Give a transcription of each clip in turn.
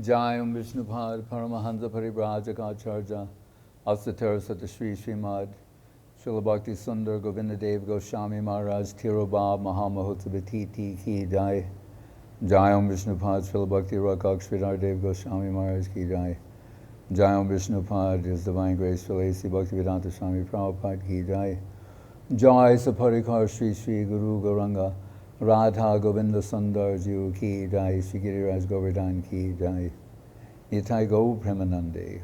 Jayam Vishnupad Paramahansa Parivrajaka Asatara Sata Shri Srimad Srila Bhakti Sudhir Govinda Goswami Maharaj Tirobab Mahamahotsabatiti Ki Jai Jayam Vishnupad Srila Bhakti Rakak Sridhar Dev Goswami Maharaj Ki Jai Jayam Vishnupad, His Divine Grace Srila A.C. Bhaktivedanta Swami Prabhupada Ki Jai Jai Saparikar Shri Shri Guru Gauranga Radha Govinda Sundar Jiu Ki Jai Shri Giriraj Govardhan Ki Jai Nitai Gau Premanande.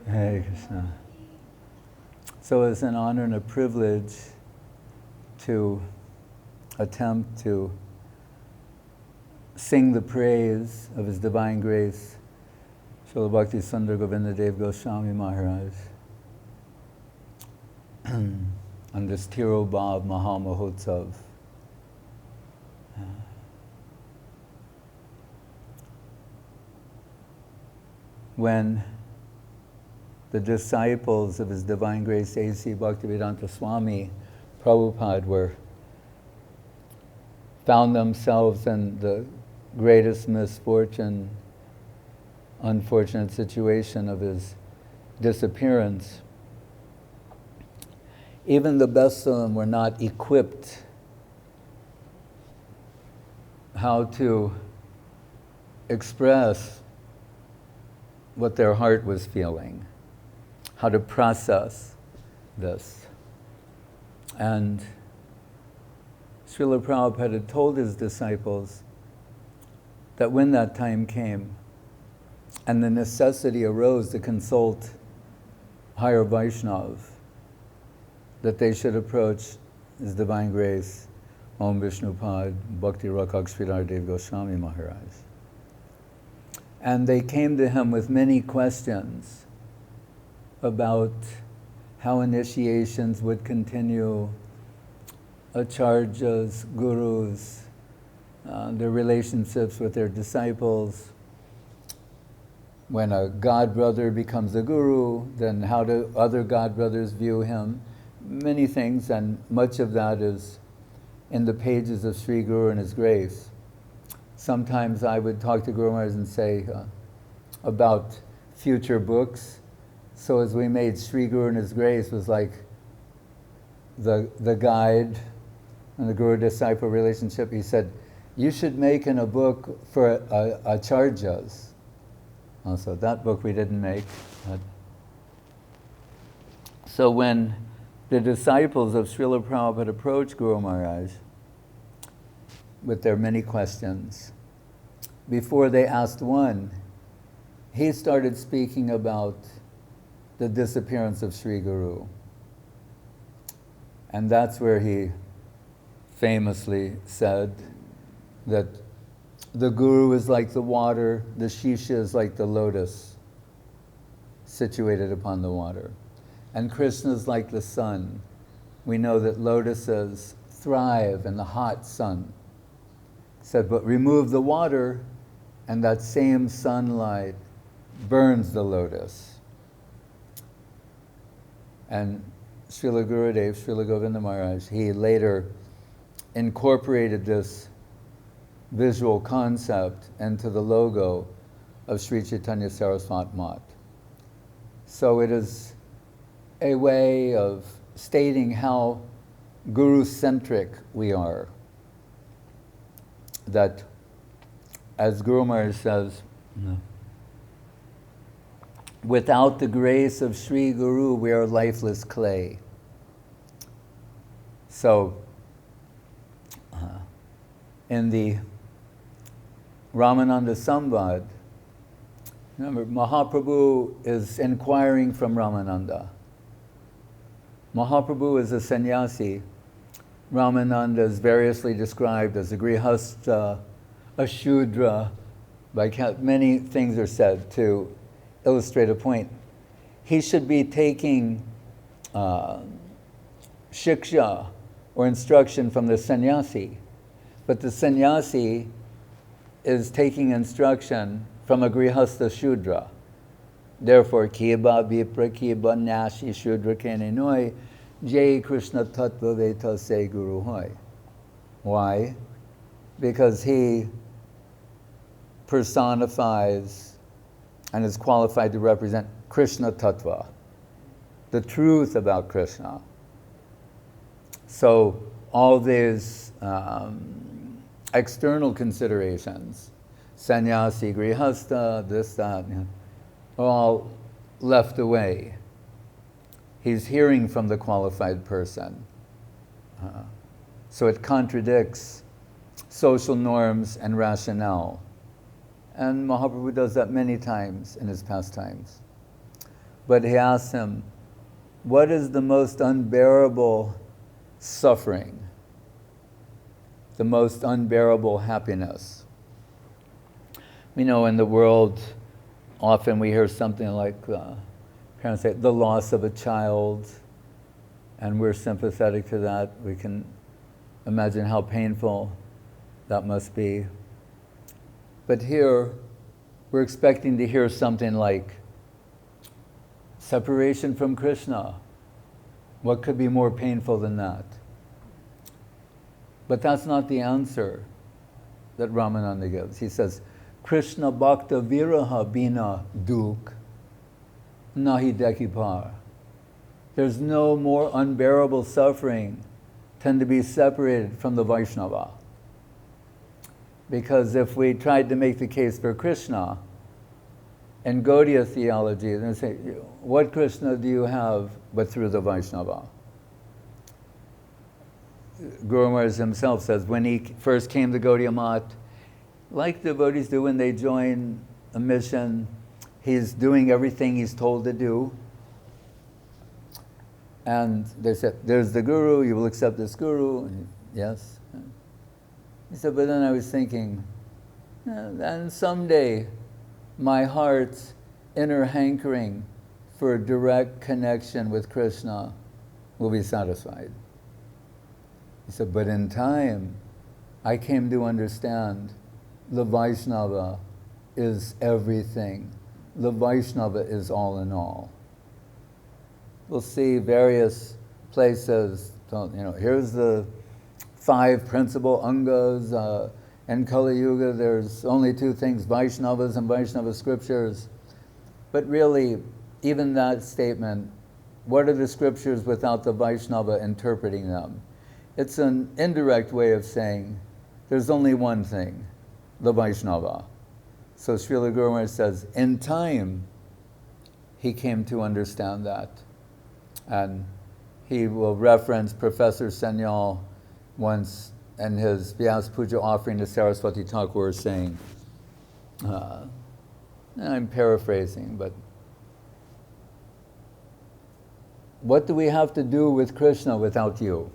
Hare Krishna. So it's an honor and a privilege to attempt to sing the praise of His Divine Grace, Srila Bhakti Sudhir Govinda Goswami Maharaj, on this Tirobab Mahamahotsav. When the disciples of His Divine Grace A.C. Bhaktivedanta Swami Prabhupada found themselves in the greatest misfortune, unfortunate situation of his disappearance, even the best of them were not equipped how to express what their heart was feeling, how to process this. And Srila Prabhupada had told his disciples that when that time came and the necessity arose to consult higher Vaishnava, that they should approach His Divine Grace, Om Vishnupad, Bhakti Rakak Sridhar Dev Goswami Maharaj. And they came to him with many questions about how initiations would continue, acharyas, gurus, their relationships with their disciples. When a godbrother becomes a guru, then how do other godbrothers view him? Many things, and much of that is in the pages of Sri Guru and His Grace. Sometimes I would talk to Guru Maharaj and say about future books. So as we made Sri Guru and His Grace was like the guide and the Guru-disciple relationship. He said, you should make in a book for acharyas. Also, that book we didn't make. So when the disciples of Srila Prabhupada approached Guru Maharaj with their many questions, before they asked one, he started speaking about the disappearance of Sri Guru. And that's where he famously said that the Guru is like the water, the Shisha is like the lotus situated upon the water. And Krishna is like the sun. We know that lotuses thrive in the hot sun. He said, but remove the water and that same sunlight burns the lotus. And Srila Gurudev, Srila Govinda Maharaj, he later incorporated this visual concept into the logo of Sri Chaitanya Saraswat Math. So it is a way of stating how Guru-centric we are. That, as Guru Maharaj says, without the grace of Sri Guru, we are lifeless clay. So, in the Ramananda Samvad, remember, Mahaprabhu is inquiring from Ramananda. Mahaprabhu is a sannyasi. Ramananda is variously described as a grihastha, a shudra. Many things are said to illustrate a point. He should be taking shiksha or instruction from the sannyasi, but the sannyasi is taking instruction from a grihastha shudra. Therefore, kiba vipra kiba nashi shudra kenenoi jai Krishna tattva veta se guru hoy. Why? because he personifies and is qualified to represent Krishna Tattva, the truth about Krishna. So all these external considerations, sannyasi, grihastha, this, that, are all left away. He's hearing from the qualified person. So it contradicts social norms and rationale. And Mahaprabhu does that many times in his pastimes. But he asks him, what is the most unbearable suffering? The most unbearable happiness? We know in the world, often we hear something like, parents say, the loss of a child, and we're sympathetic to that. We can imagine how painful that must be. But here, we're expecting to hear something like separation from Krishna. What could be more painful than that? But that's not the answer that Ramananda gives. He says, Krishna bhakta viraha bina duk nahi dekipar. There's no more unbearable suffering than to be separated from the Vaishnava. Because if we tried to make the case for Krishna, in Gaudiya theology, they say, what Krishna do you have but through the Vaishnava? Guru Maharaj himself says, when he first came to Gaudiya Math, like devotees do when they join a mission, he's doing everything he's told to do. And they said, there's the Guru, you will accept this Guru. And yes. He said, but then I was thinking, and someday my heart's inner hankering for a direct connection with Krishna will be satisfied. He said, but in time, I came to understand the Vaishnava is everything. The Vaishnava is all in all. We'll see various places, here's the 5 principal angas. In Kali Yuga, there's only 2 things, Vaishnavas and Vaishnava scriptures. But really, even that statement, what are the scriptures without the Vaishnava interpreting them? It's an indirect way of saying there's only one thing, the Vaishnava. So Srila Guru Maharaj says, in time, he came to understand that. And he will reference Professor Senyal once in his Vyas Puja offering to Saraswati Thakur saying, I'm paraphrasing, but what do we have to do with Krishna without you?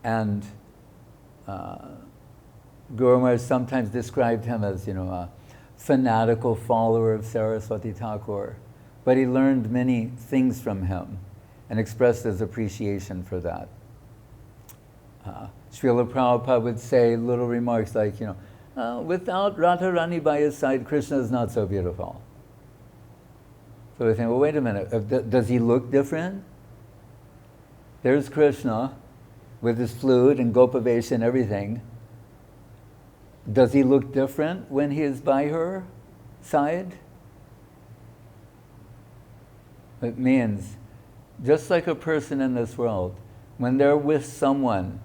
And Guru Maharaj sometimes described him as, a fanatical follower of Saraswati Thakur, but he learned many things from him and expressed his appreciation for that. Srila Prabhupada would say little remarks like, without Radharani by his side, Krishna is not so beautiful. So we think, well, wait a minute, does he look different? There's Krishna with his flute and Gopavesha and everything. Does he look different when he is by her side? It means, just like a person in this world, when they're with someone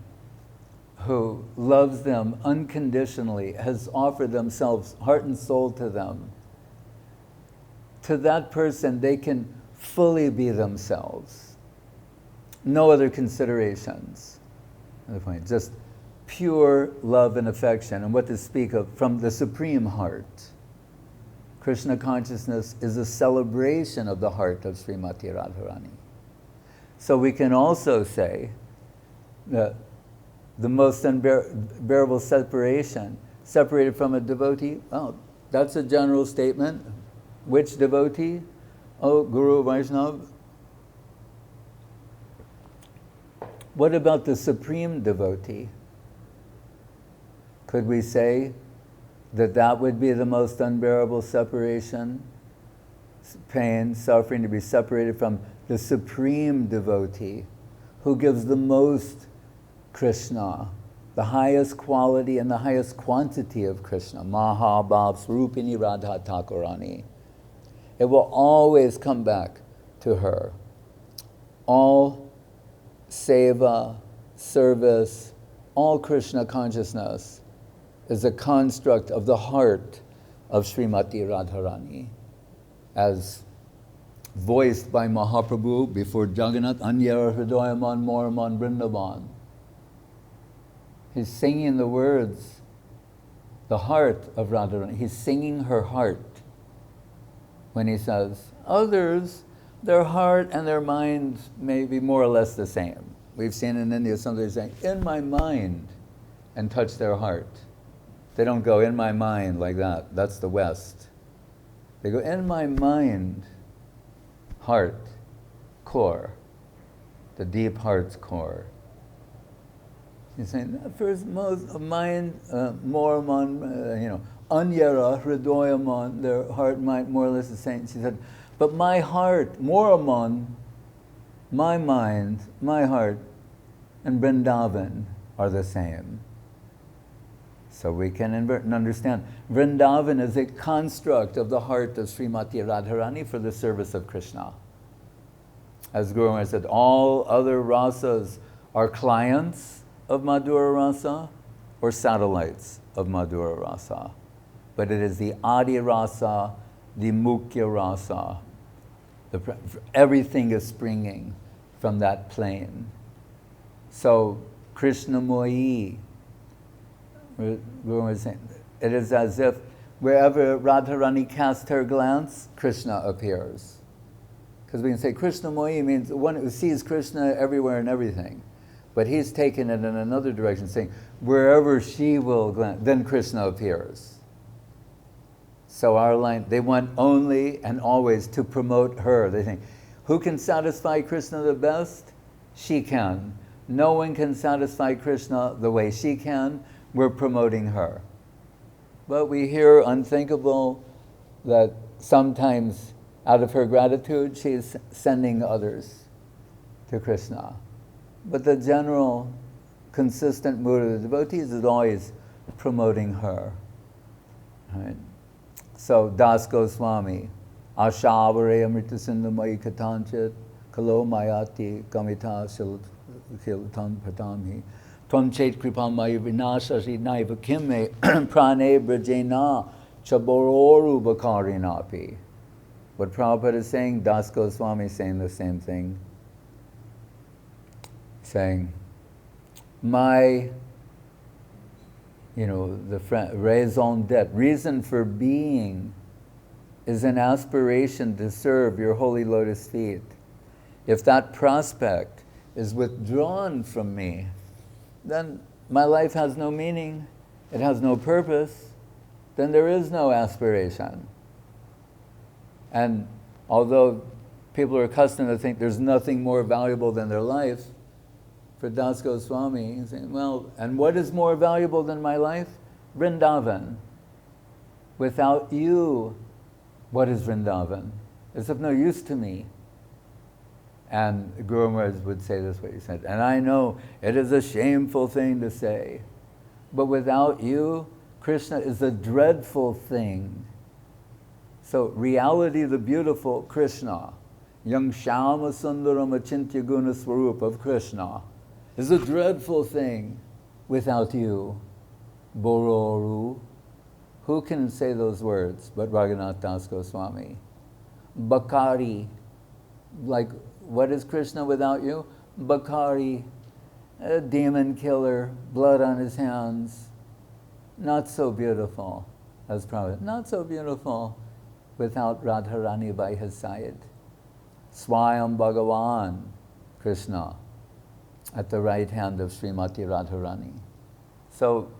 who loves them unconditionally, has offered themselves heart and soul to them, to that person they can fully be themselves. No other considerations. Another point, just pure love and affection, and what to speak of from the supreme heart. Krishna consciousness is a celebration of the heart of Srimati Radharani. So we can also say that the most unbearable separation, separated from a devotee, that's a general statement. Which devotee? Oh, Guru Vaishnava. What about the supreme devotee? Could we say that would be the most unbearable separation? Pain, suffering, to be separated from the supreme devotee who gives the most Krishna, the highest quality and the highest quantity of Krishna, Mahabhav Swarupini Radha Thakurani. It will always come back to her. All seva, service, all Krishna consciousness is a construct of the heart of Srimati Radharani, as voiced by Mahaprabhu before Jagannath, Anyara Hridayaman Moraman Vrindavan. He's singing the words, the heart of Radharani. He's singing her heart when he says, others, their heart and their mind may be more or less the same. We've seen in India somebody saying, in my mind, and touch their heart. They don't go, in my mind, like that. That's the West. They go, in my mind, heart, core, the deep heart's core. He's saying, first, most mind, more man, anyara, hridayaman, their heart, mind, more or less the same. She said, but my heart, Moraman, my mind, my heart, and Vrindavan are the same. So we can invert and understand. Vrindavan is a construct of the heart of Srimati Radharani for the service of Krishna. As Guru Maharaj said, all other rasas are clients of Madhura Rasa or satellites of Madhura Rasa. But it is the Adi Rasa, the Mukhya Rasa. Everything is springing from that plane. So, Krishnamoyi, Guru was saying, it is as if wherever Radharani casts her glance, Krishna appears. Because we can say Krishnamoyi means one who sees Krishna everywhere and everything. But he's taken it in another direction, saying, wherever she will glance, then Krishna appears. So our line, they want only and always to promote her. They think, who can satisfy Krishna the best? She can. No one can satisfy Krishna the way she can. We're promoting her. But we hear unthinkable that sometimes out of her gratitude, she's sending others to Krishna. But the general, consistent mood of the devotees is always promoting her. Right? So, Das Goswami, Ashavare Amrita Sindhamai Katanchit, Kalo Mayati Kamita Shilatan Pratami, Tvam Chet Kripam Mayi Vinashasi Naiva Kimme Prane Brajena Chabororu Bakarinapi. What Prabhupada is saying, Das Goswami is saying the same thing. Saying, my, the raison d'etre, reason for being, is an aspiration to serve your holy lotus feet. If that prospect is withdrawn from me, then my life has no meaning, it has no purpose, then there is no aspiration. And although people are accustomed to think there's nothing more valuable than their life, for Das Goswami, he's saying, well, and what is more valuable than my life? Vrindavan. Without you, what is Vrindavan? It's of no use to me. And Guru Maharaj would say this way, he said, and I know it is a shameful thing to say, but without you, Krishna is a dreadful thing. So reality, the beautiful Krishna, Yang Shama Sundaram Achintya Guna Swarup of Krishna, is a dreadful thing without you. Bororu. Who can say those words but Raghunath Das Goswami? Bakari. Like, what is Krishna without you? Bakari. A demon killer, blood on his hands. Not so beautiful, as Prabhupada. Not so beautiful without Radharani by his side. Swayam Bhagavan, Krishna, at the right hand of Srimati Radharani. So,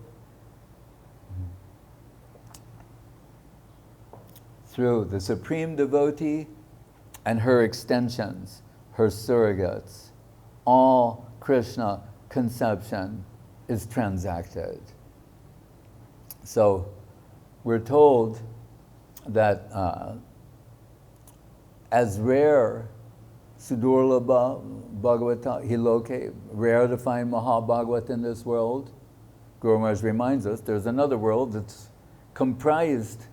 through the supreme devotee and her extensions, her surrogates, all Krishna conception is transacted. So, we're told that as rare Sudurlabha Bhagavata Hiloke, rare to find Mahabhagavat in this world. Guru Maharaj reminds us there's another world that's comprised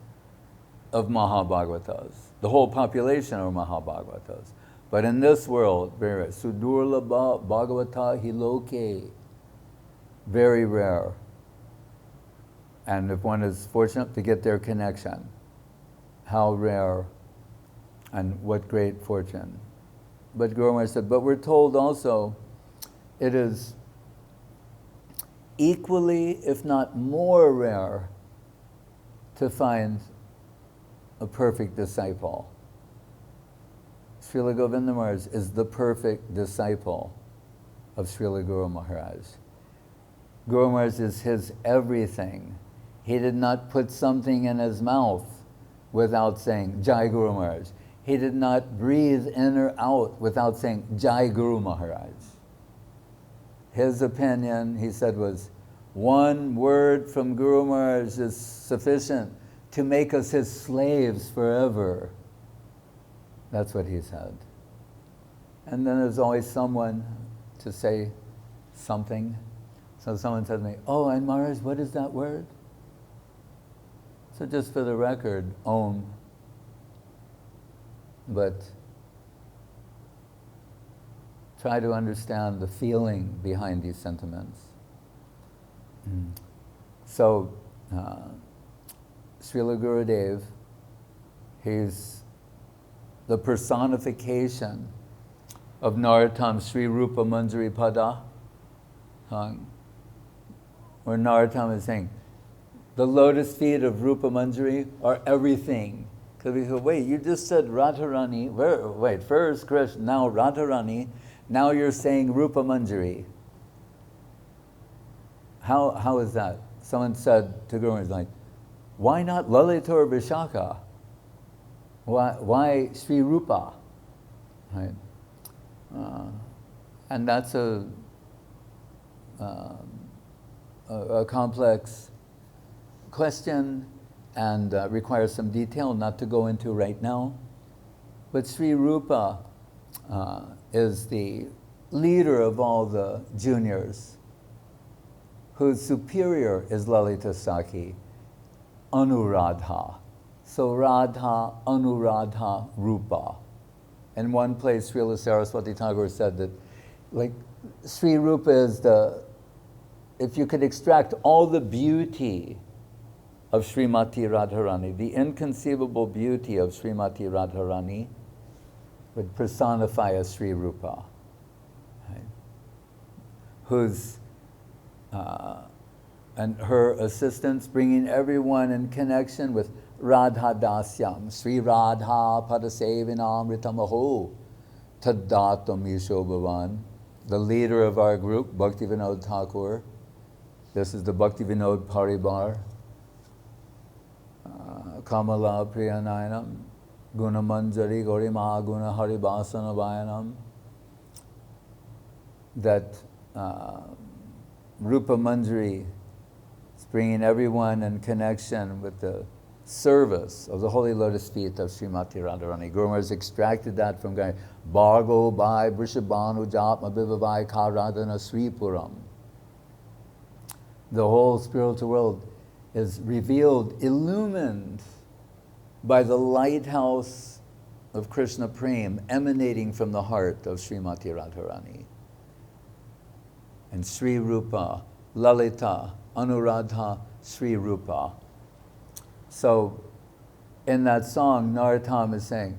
of Mahabhagavatas. The whole population are Mahabhagavatas. But in this world, very rare. Sudurlabha Bhagavata Hiloke, very rare. And if one is fortunate to get their connection, how rare and what great fortune. But Guru Maharaj said, but we're told also it is equally, if not more rare, to find a perfect disciple. Srila Govinda Maharaj is the perfect disciple of Srila Guru Maharaj. Guru Maharaj is his everything. He did not put something in his mouth without saying, Jai Guru Maharaj. He did not breathe in or out without saying, Jai Guru Maharaj. His opinion, he said, was one word from Guru Maharaj is sufficient to make us his slaves forever. That's what he said. And then there's always someone to say something. So someone said to me, oh, and Maharaj, what is that word? So just for the record, Om. But try to understand the feeling behind these sentiments. So, Srila Gurudev, he's the personification of Narottam Sri Rupa Manjari Pada, where Narottam is saying, the lotus feet of Rupa Manjari are everything. Because we go, wait, you just said Radharani, wait, first Krishna, now Radharani, now you're saying Rupa Manjari. How is that? Someone said to Guru Maharaj, like, why not Lalita or Vishaka? Why Sri Rupa? Right? And that's a complex question and requires some detail not to go into right now. But Sri Rupa is the leader of all the juniors, whose superior is Lalita Sakhi, Anuradha. So Radha, Anuradha, Rupa. In one place, Srila Saraswati Thakur said that, like, Sri Rupa is if you could extract all the beauty of Srimati Radharani, the inconceivable beauty of Srimati Radharani would personify as Sri Rupa, right? Who's and her assistants bringing everyone in connection with Radha Dasyam, Sri Radha Padasevinam Ritamaho Tadatam Yisho Bhavan. The leader of our group, Bhakti Vinod Thakur. This is the Bhakti Vinod Paribar. Kamala Priyanayanam, Guna Manjari Gauri Mahaguna Haribasana Vayanam. That Rupa Manjari is bringing everyone in connection with the service of the holy lotus feet of Srimati Radharani. Guru Maharaj extracted that from going, Bhargo Bhai Vrishabhanu Jatma Bhivavai Karadana Sri Puram. The whole spiritual world is revealed, illumined by the lighthouse of Krishna Prem emanating from the heart of Srimati Radharani. And Sri Rupa, Lalita, Anuradha, Sri Rupa. So in that song, Narottam is saying,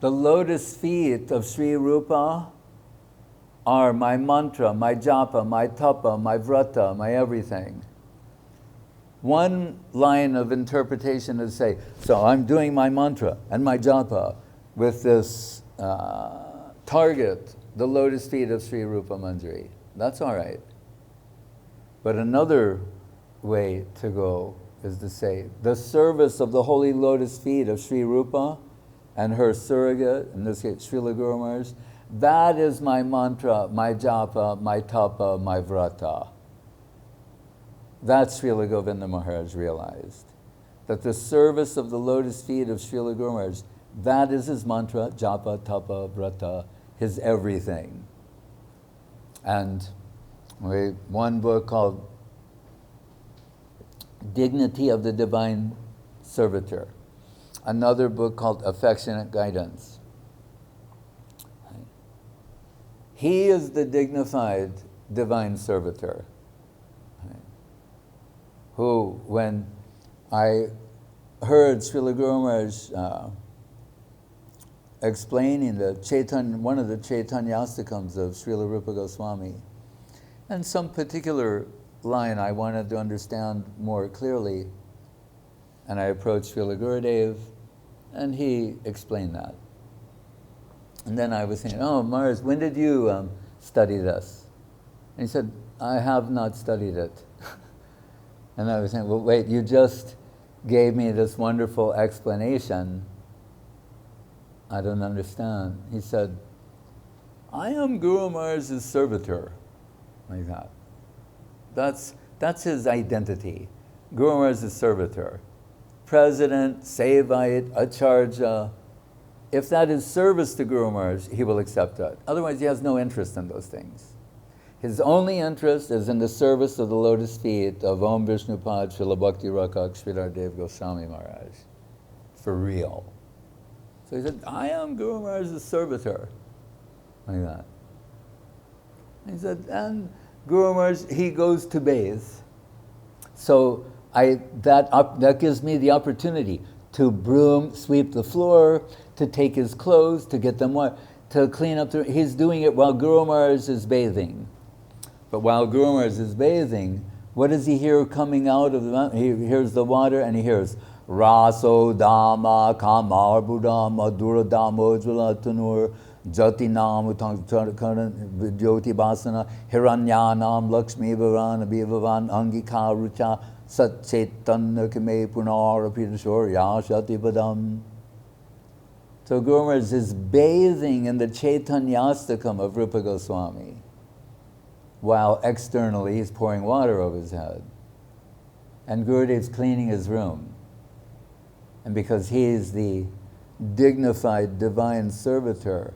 the lotus feet of Sri Rupa are my mantra, my japa, my tapa, my vrata, my everything. One line of interpretation is say, so I'm doing my mantra and my japa with this target, the lotus feet of Sri Rupa Manjari. That's all right. But another way to go is to say, the service of the holy lotus feet of Sri Rupa and her surrogate, in this case, Srila Guru Maharaj, that is my mantra, my japa, my tapa, my vrata. That Srila Govinda Maharaj realized. That the service of the lotus feet of Srila Guru Maharaj, that is his mantra, japa, tapa, vrata, his everything. And one book called Dignity of the Divine Servitor, another book called Affectionate Guidance. He is the dignified Divine Servitor, who, when I heard Srila Guru Maharaj explaining one of the Chaitanya-ashtakams of Srila Rupa Goswami, and some particular line I wanted to understand more clearly, and I approached Srila Gurudev, and he explained that. And then I was saying, oh, Maharaj, when did you study this? And he said, I have not studied it. And I was saying, well, wait, you just gave me this wonderful explanation. I don't understand. He said, I am Guru Maharaj's servitor. Like that. That's his identity. Guru Maharaj's servitor. President, Sevite, Acharya. If that is service to Guru Maharaj, he will accept that. Otherwise, he has no interest in those things. His only interest is in the service of the lotus feet of Om Vishnupad Srila Bhakti Rakak Sridhar Goswami Maharaj. For real. So he said, I am Guru Maharaj's servitor. Like that. He said, and Guru Maharaj, he goes to bathe. So that gives me the opportunity to broom, sweep the floor, to take his clothes, to get them wet, to clean up he's doing it while Guru Maharaj is bathing. But while Guru Maharaj is bathing, what does he hear coming out of the mountain? He hears the water and he hears Raso Dhamma Kamar Buddha Madhura Dhamma Ujvala Tanur Jati Nam Jyoti Basana Hiranyanam Lakshmi Bhavan Abhivavan Angika Rucha Sat Chaitanya Kame Punar Apidashorya Shati Padam. So Guru Maharaj is bathing in the Chaitanya-ashtakam of Rupa Goswami, while externally he's pouring water over his head. And Gurudev's cleaning his room. And because he's the dignified divine servitor,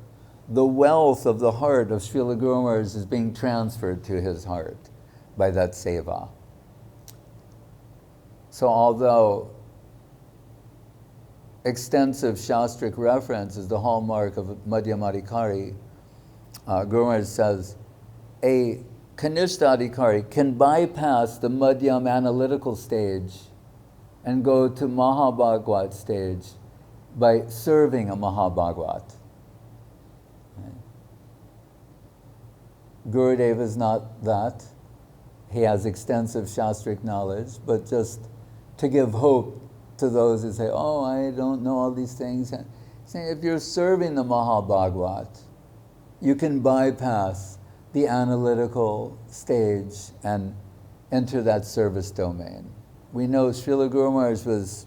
the wealth of the heart of Srila Guru Maharaj is being transferred to his heart by that seva. So although extensive shastric reference is the hallmark of Madhyamadikari, Guru Maharaj says, a Kanishta Adhikari can bypass the Madhyam analytical stage and go to Mahabhagwat stage by serving a Mahabhagwat. Gurudev is not that. He has extensive shastric knowledge, but just to give hope to those who say, oh, I don't know all these things. Saying, if you're serving the Mahabhagwat, you can bypass the analytical stage and enter that service domain. We know Srila Guru Maharaj was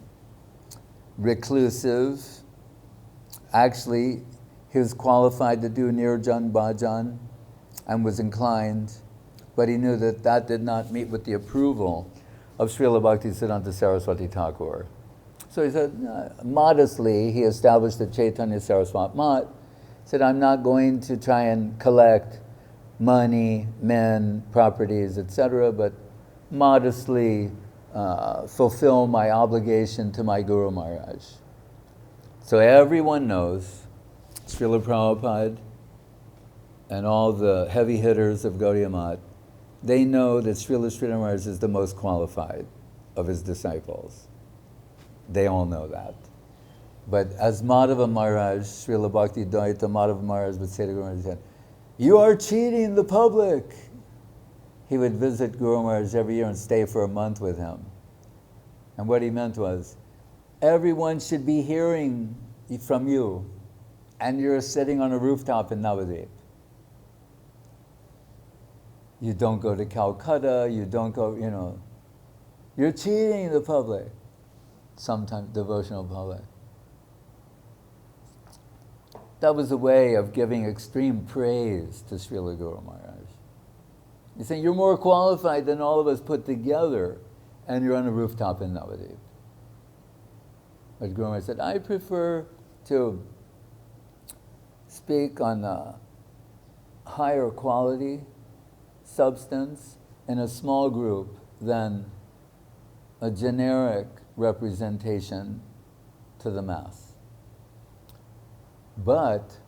reclusive. Actually, he was qualified to do Nirjan Bhajan and was inclined, but he knew that that did not meet with the approval of Srila Bhakti Siddhanta Saraswati Thakur. So he said, modestly, he established the Chaitanya Saraswat Math, said, I'm not going to try and collect money, men, properties, etc., but modestly fulfill my obligation to my Guru Maharaj. So everyone knows, Srila Prabhupada and all the heavy hitters of Gaudiya Math, they know that Srila Sridhar Maharaj is the most qualified of his disciples. They all know that. But as Madhava Maharaj, Srila Bhakti Daita Madhava Maharaj would say to Guru Maharaj, you are cheating the public. He would visit Guru Maharaj every year and stay for a month with him. And what he meant was, everyone should be hearing from you, and you're sitting on a rooftop in Navadvip. You don't go to Calcutta, you don't go, you're cheating the public. Sometimes devotional public. That was a way of giving extreme praise to Srila Guru Maharaj. He's saying, you're more qualified than all of us put together, and you're on a rooftop in Navadvip. But Guru Maharaj said, I prefer to speak on higher quality, substance, in a small group than a generic representation to the mass. But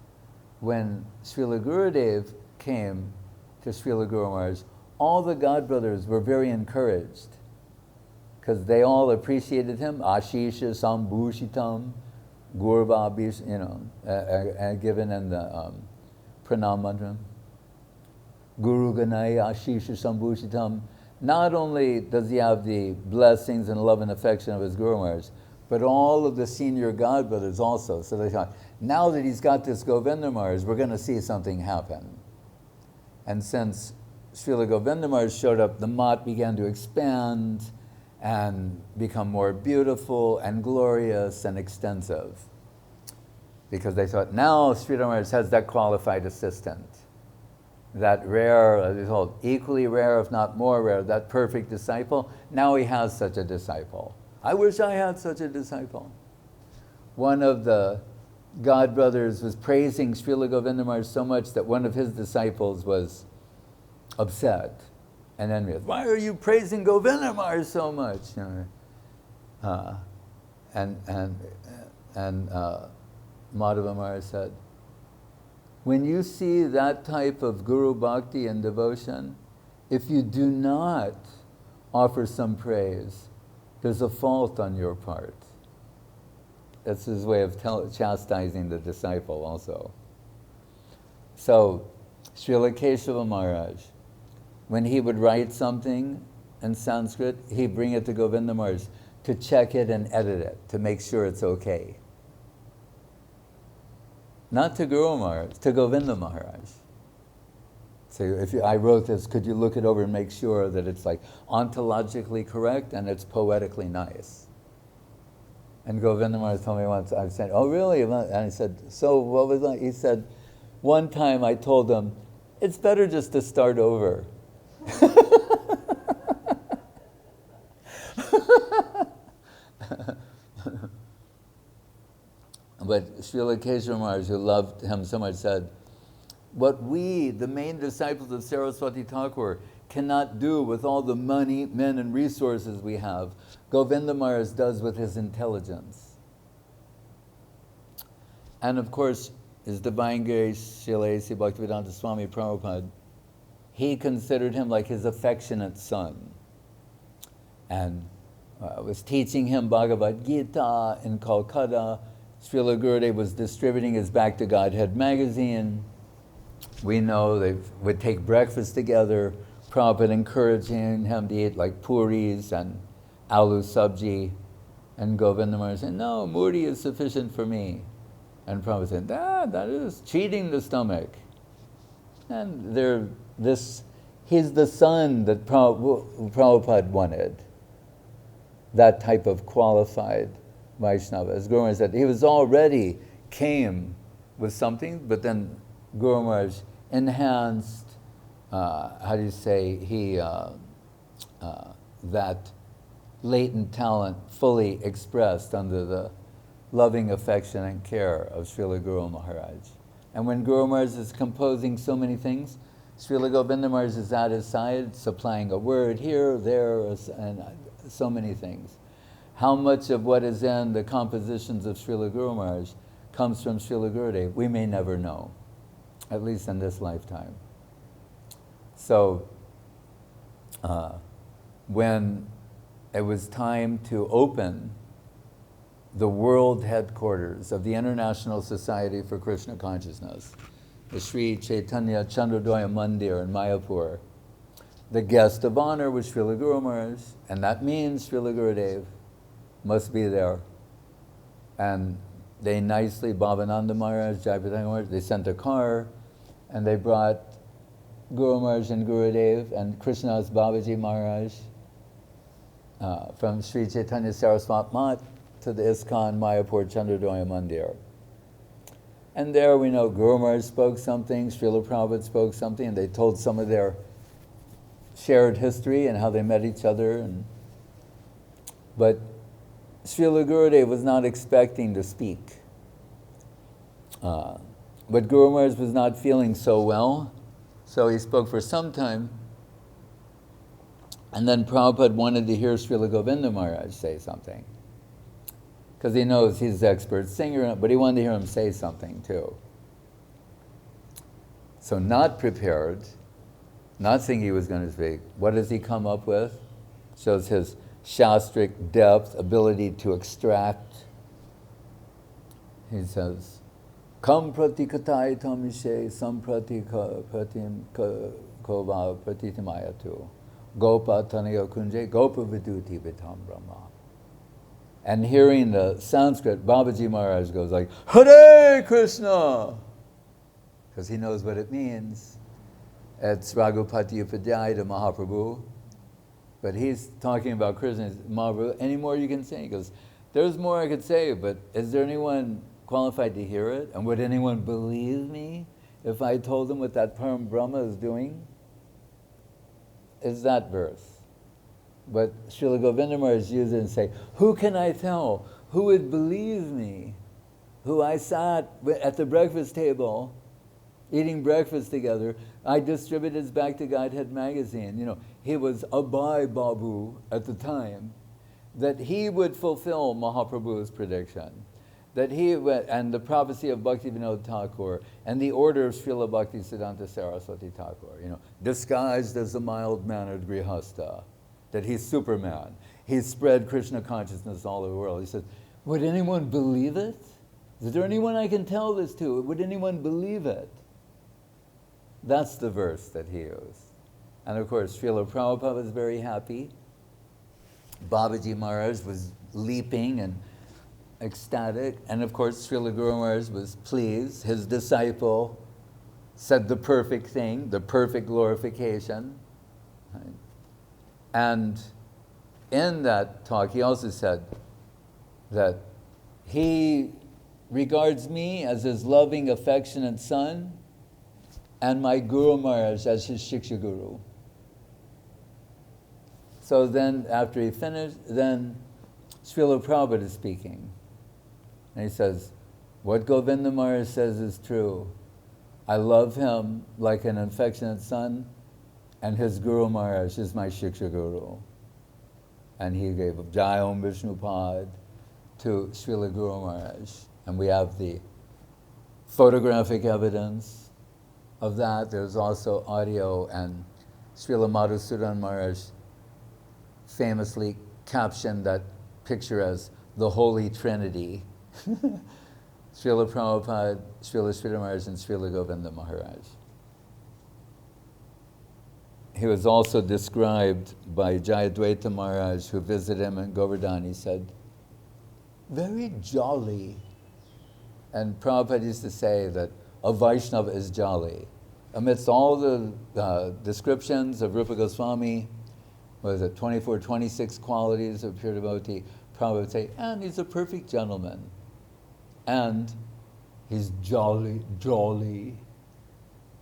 when Srila Gurudev came to Srila Guru Maharaj, all the God brothers were very encouraged because they all appreciated him. Ashisha Sambhushitam, Gurva, given in the Pranam Mantra. Guru Ganai Ashisha Sambhushitam. Not only does he have the blessings and love and affection of his Guru Maharaj, but all of the senior God brothers also. So they thought, now that he's got this Govinda Maharaj, we're going to see something happen. And since Srila Govinda Maharaj showed up, the Math began to expand and become more beautiful and glorious and extensive. Because they thought, now Srila Maharaj has that qualified assistant. That rare, equally rare, if not more rare, that perfect disciple. Now he has such a disciple. I wish I had such a disciple. One of the God brothers was praising Srila Govinda Maharaj so much that one of his disciples was upset and envious. Why are you praising Govinda Maharaj so much? Madhava Maharaj said, when you see that type of Guru Bhakti and devotion, if you do not offer some praise, there's a fault on your part. That's his way of chastising the disciple also. So, Srila Keshava Maharaj, when he would write something in Sanskrit, he'd bring it to Govinda Maharaj to check it and edit it, to make sure it's okay. Not to Guru Maharaj, to Govinda Maharaj. So if I wrote this, could you look it over and make sure that it's like ontologically correct and it's poetically nice? And Govinda Maharaj told me once, I said, oh really? And I said, so what was that? He said, one time I told him, it's better just to start over. But Srila Keshava Maharaj, who loved him so much, said, what we, the main disciples of Saraswati Thakur, cannot do with all the money, men, and resources we have, Govinda Maharaj does with his intelligence. And of course, His Divine Grace, Srila A.C. Bhaktivedanta Swami Prabhupada, he considered him like his affectionate son. And was teaching him Bhagavad Gita in Calcutta. Srila Gurudev was distributing his Back to Godhead magazine. We know they would take breakfast together. Prabhupada encouraging him to eat like puris and aloo sabji. And Govinda Maharaj said, no, murti is sufficient for me. And Prabhupada said, that is cheating the stomach. And he's the son that Prabhupada wanted. That type of qualified Vaishnava. As Guru Maharaj said, he was already came with something, but then Guru Maharaj enhanced, that latent talent fully expressed under the loving affection and care of Srila Guru Maharaj. And when Guru Maharaj is composing so many things, Srila Govinda Maharaj is at his side, supplying a word here, there, and so many things. How much of what is in the compositions of Srila Guru Maharaj comes from Srila Gurudev, we may never know, at least in this lifetime. So, when it was time to open the world headquarters of the International Society for Krishna Consciousness, the Sri Chaitanya Chandrodaya Mandir in Mayapur, the guest of honor was Srila Guru Maharaj, and that means Srila Gurudev must be there. And they nicely, Bhavananda Maharaj, Jayapataka Maharaj, they sent a car, and they brought Guru Maharaj and Gurudev and Krishnadas Babaji Maharaj from Sri Chaitanya Saraswat Math to the ISKCON Mayapur Chandrodaya Mandir. And there we know Guru Maharaj spoke something, Srila Prabhupada spoke something, and they told some of their shared history and how they met each other. But Srila Gurudev was not expecting to speak. But Guru Maharaj was not feeling so well, So he spoke for some time, and then Prabhupada wanted to hear Srila Govinda Maharaj say something, because he knows he's the expert singer, but he wanted to hear him say something too. So not prepared, not thinking he was going to speak, what does he come up with? Shows his shastric depth, ability to extract. He says, Kam pratikatai tamishe pratim kova pratitimayatu gopa tanayo kunje gopa viduti vitam brahma. And hearing the Sanskrit, Babaji Maharaj goes like, Hare Krishna! Because he knows what it means. It's Raghupati Upadhyaya to Mahaprabhu. But he's talking about Krishna. Mahaprabhu, any more you can say? He goes, there's more I could say, but is there anyone qualified to hear it? And would anyone believe me if I told them what that Param Brahma is doing? Is that verse. But Srila Govinda Maharaj used it and say, who can I tell? Who would believe me? Who I sat at the breakfast table, eating breakfast together. I distributed his Back to Godhead magazine. You know, he was Abhay Babu at the time, that he would fulfill Mahaprabhu's prediction. That he would, and the prophecy of Bhakti Vinod Thakur, and the order of Srila Bhakti Siddhanta Saraswati Thakur, you know, disguised as a mild-mannered grihastha, that he's Superman. He's spread Krishna consciousness all over the world. He says, would anyone believe it? Is there anyone I can tell this to? Would anyone believe it? That's the verse that he used. And of course, Srila Prabhupada was very happy. Babaji Maharaj was leaping and ecstatic. And of course, Srila Guru Maharaj was pleased. His disciple said the perfect thing, the perfect glorification. Right? And in that talk, he also said that he regards me as his loving, affectionate son, and my Guru Maharaj as his Shiksha Guru. So then, after he finished, then Srila Prabhupada is speaking. And he says, what Govinda Maharaj says is true. I love him like an affectionate son, and his Guru Maharaj is my Shiksha Guru. And he gave Jai Om Vishnupad to Srila Guru Maharaj. And we have the photographic evidence of that. There's also audio, and Srila Madhusudan Maharaj famously captioned that picture as the Holy Trinity. Srila Prabhupada, Srila Sridhar Maharaj, and Srila Govinda Maharaj. He was also described by Jayadvaita Maharaj, who visited him in Govardhan. He said, very jolly. And Prabhupada used to say that a Vaishnava is jolly. Amidst all the descriptions of Rupa Goswami, was it 24, 26 qualities of pure devotee, Prabhupada would say, and he's a perfect gentleman. And he's jolly.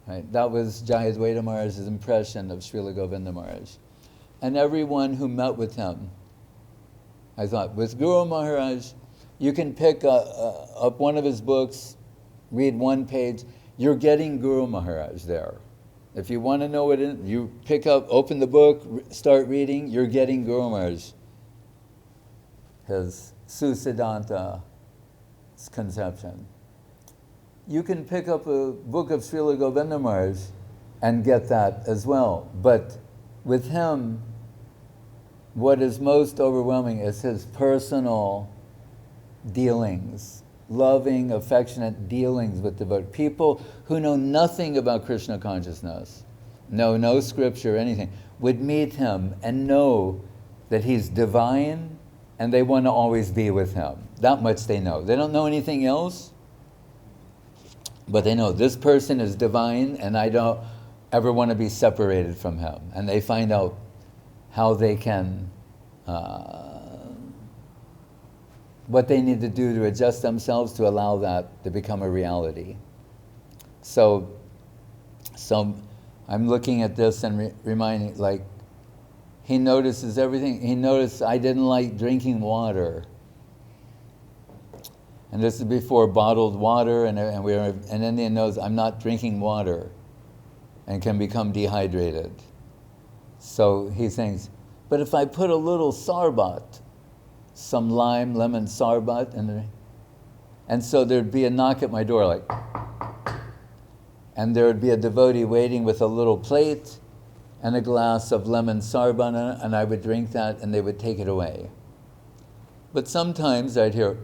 Right? That was Jayadvaita Maharaj's impression of Srila Govinda Maharaj. And everyone who met with him, I thought, with Guru Maharaj, you can pick up one of his books, read one page, you're getting Guru Maharaj there. If you want to know what it is, you pick up, open the book, start reading, you're getting Guru Maharaj. His Susiddhanta conception. You can pick up a book of Srila Govinda Maharaj and get that as well. But with him, what is most overwhelming is his personal dealings, loving, affectionate dealings with devotees. People who know nothing about Krishna consciousness, know no scripture, anything, would meet him and know that he's divine, and they want to always be with him. That much they know. They don't know anything else, but they know this person is divine, and I don't ever want to be separated from him. And they find out how they can, what they need to do to adjust themselves to allow that to become a reality. So I'm looking at this and reminding, like, he notices everything. He noticed I didn't like drinking water. And this is before bottled water, and Indian knows I'm not drinking water. and can become dehydrated. So he thinks, but if I put a little sarbat, some lime, lemon sarbat, and so there'd be a knock at my door, like, and there would be a devotee waiting with a little plate and a glass of lemon sarbat, and I would drink that, and they would take it away. But sometimes I'd hear,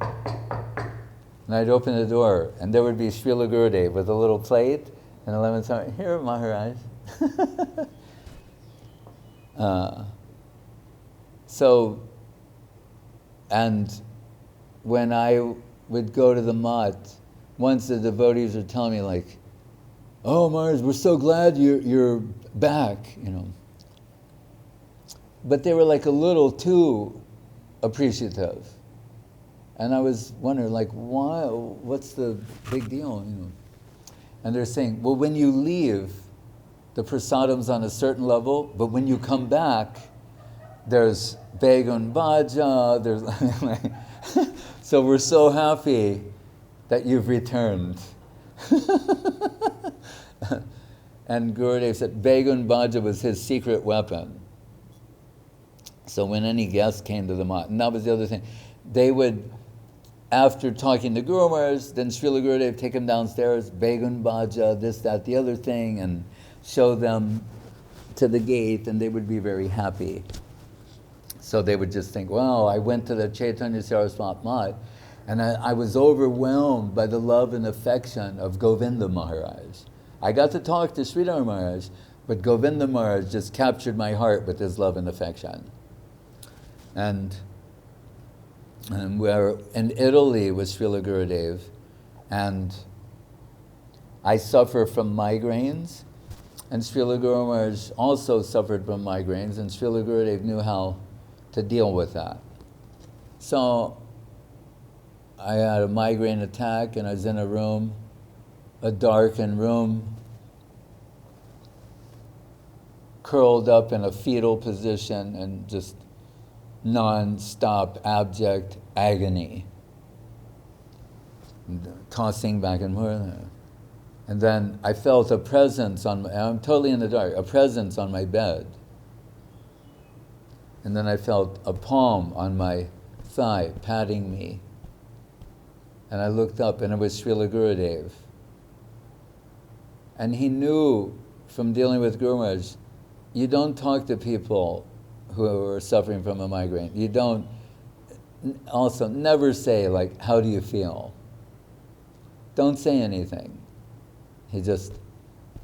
and I'd open the door, and there would be Srila Gurudev with a little plate and a lemon sarbat. Here, Maharaj. And when I would go to the Math, once the devotees would tell me, like, oh, Maharaj, we're so glad you're back, you know. But they were like a little too appreciative. And I was wondering, like, why? What's the big deal, you know? And they're saying, well, when you leave, the prasadam's on a certain level, but when you come back, there's Begun Bhaja, there's so we're so happy that you've returned. And Gurudev said Begun Bhaja was his secret weapon. So when any guest came to the Math, and that was the other thing, they would, after talking to Guru Maharaj, then Srila Gurudev take him downstairs, Begun Bhaja, this, that, the other thing, and show them to the gate, and they would be very happy. So they would just think, wow, I went to the Chaitanya Saraswat Math, and I was overwhelmed by the love and affection of Govinda Maharaj. I got to talk to Sridhar Maharaj, but Govinda Maharaj just captured my heart with his love and affection. And we're in Italy with Srila Gurudev, and I suffer from migraines, and Srila Guru Maharaj also suffered from migraines, and Srila Gurudev knew how to deal with that. So I had a migraine attack, and I was in a room, a darkened room, curled up in a fetal position, and just non-stop abject agony, tossing back and forth. And then I felt a presence I'm totally in the dark, a presence on my bed. And then I felt a palm on my thigh patting me. And I looked up, and it was Srila Gurudev. And he knew from dealing with Guru Maharaj, you don't talk to people who are suffering from a migraine. You don't, also never say, like, how do you feel? Don't say anything. He just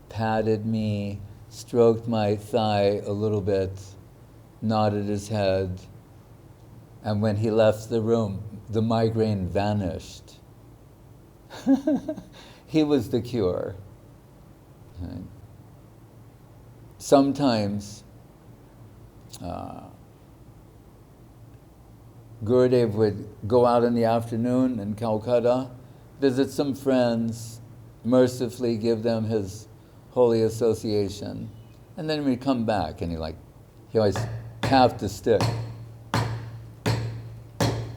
patted me, stroked my thigh a little bit, nodded his head, and when he left the room, the migraine vanished. He was the cure. Okay. Sometimes Gurudev would go out in the afternoon in Calcutta, visit some friends, mercifully give them his holy association, and then we'd come back, and he always tapped the stick,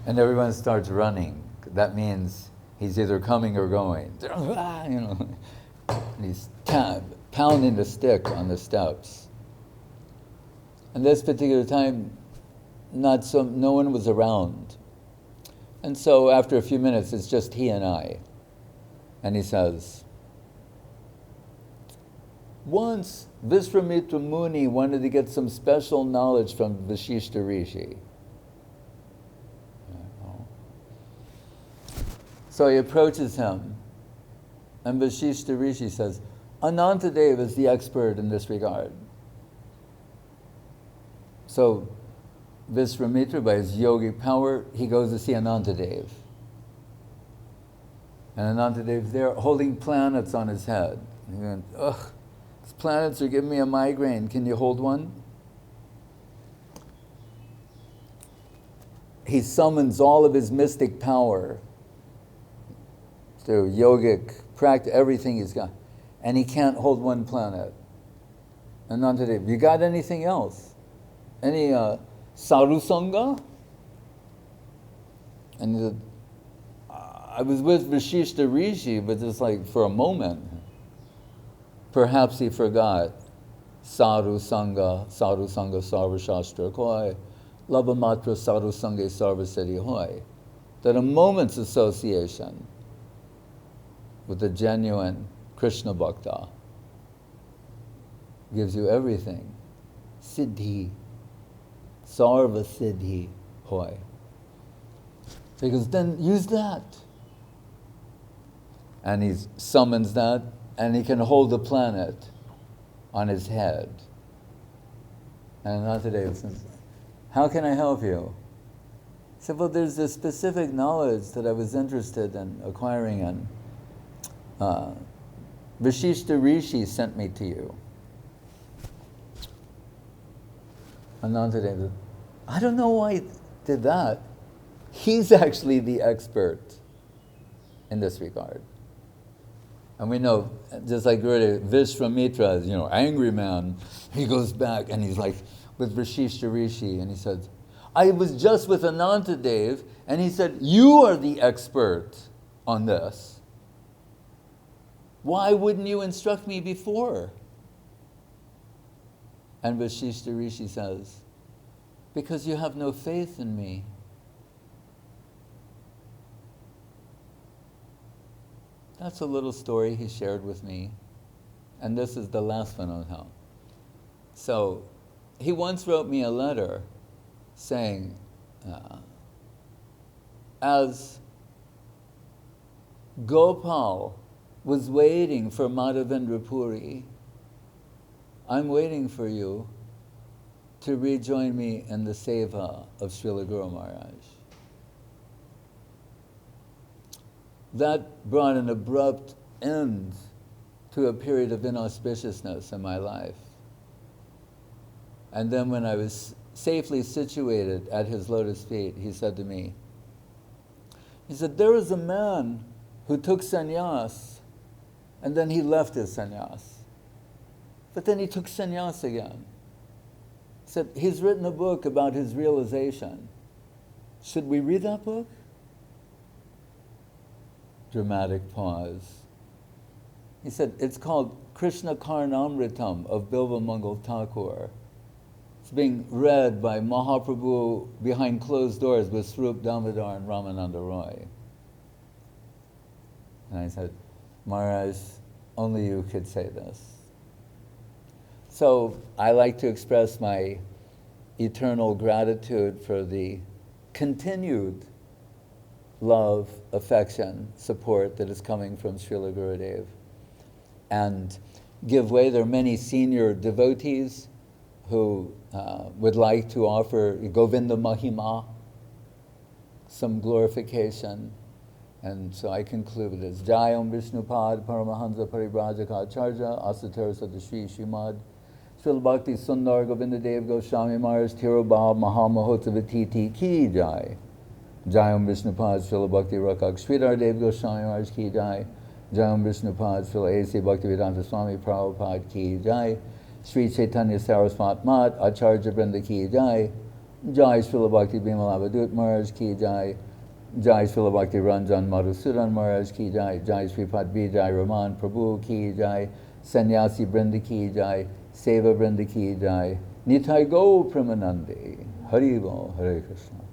and everyone starts running. That means he's either coming or going. You know, and he's pounding the stick on the steps. And this particular time, no one was around. And so after a few minutes, it's just he and I. And he says, once Visvamitra Muni wanted to get some special knowledge from Vashishta Rishi. So he approaches him, and Vashishta Rishi says, Anantadev is the expert in this regard. So Visvamitra, by his yogic power, he goes to see Anantadev. And Anantadev's there holding planets on his head. He went, ugh, these planets are giving me a migraine. Can you hold one? He summons all of his mystic power through yogic practice, everything he's got. And he can't hold one planet. Anantadev, you got anything else? Any sarusanga? And he said, I was with Vashishta Rishi, but just like for a moment. Perhaps he forgot Sadhu Sangha Sarva Shastra Koi, Labhamatra Sadhu Sangha Sarva Siddhi Hoy. That a moment's association with the genuine Krishna Bhakta gives you everything. Siddhi, Sarva Siddhi Hoy. Because then use that. And he summons that, and he can hold the planet on his head. And Anantadeva says, how can I help you? He said, well, there's this specific knowledge that I was interested in acquiring, and Vashishta Rishi sent me to you. Anantadeva said, I don't know why he did that. He's actually the expert in this regard. And we know, just like Gurudev, Vishwamitra is, angry man. He goes back and he's like with Vashishta Rishi, and he says, I was just with Anantadev, and he said, you are the expert on this. Why wouldn't you instruct me before? And Vashishta Rishi says, because you have no faith in me. That's a little story he shared with me. And this is the last one on how. So, he once wrote me a letter saying, as Gopal was waiting for Madhavendra Puri, I'm waiting for you to rejoin me in the seva of Srila Guru Maharaj. That brought an abrupt end to a period of inauspiciousness in my life. And then when I was safely situated at his lotus feet, he said to me, he said, there was a man who took sannyas, and then he left his sannyas. But then he took sannyas again. He said, he's written a book about his realization. Should we read that book? Dramatic pause. He said, it's called Krishna Karnamritam of Bilva Mangal Thakur. It's being read by Mahaprabhu behind closed doors with Swarup Damodar and Ramananda Ray. And I said, Maharaj, only you could say this. So I like to express my eternal gratitude for the continued love, affection, support that is coming from Srila Gurudev. And give way, there are many senior devotees who would like to offer Govinda Mahima, some glorification. And so I conclude as Jayam Vishnupad Paramahansa Paribrajaka Acharya Asatara Sadashri Shrimad Srila Bhakti Sudhir Govinda Dev Goswami Maharaj Tirobha Mahamahotsavatiti Ki Jai. Jayam Vishnupad Srila Bhakti Rakak Sridhar Dev Goswami Maharaj Ki Jai. Jayam Vishnupad Srila A.C. Bhaktivedanta Swami Prabhupada Ki Jai. Sri Chaitanya Saraswat Math Acharya Brinda Ki Jai. Jai Srila Bhakti Bimalabhadut Maharaj Ki Jai. Jai Srila Bhakti Ranjan Madhusudan Maharaj Ki Jai. Jai Sripad Vijay Raman Prabhu Ki Jai. Sannyasi Brinda Ki Jai. Seva Brinda Ki Jai. Nitai Go Pramanande. Hari Bo, Hare Krishna.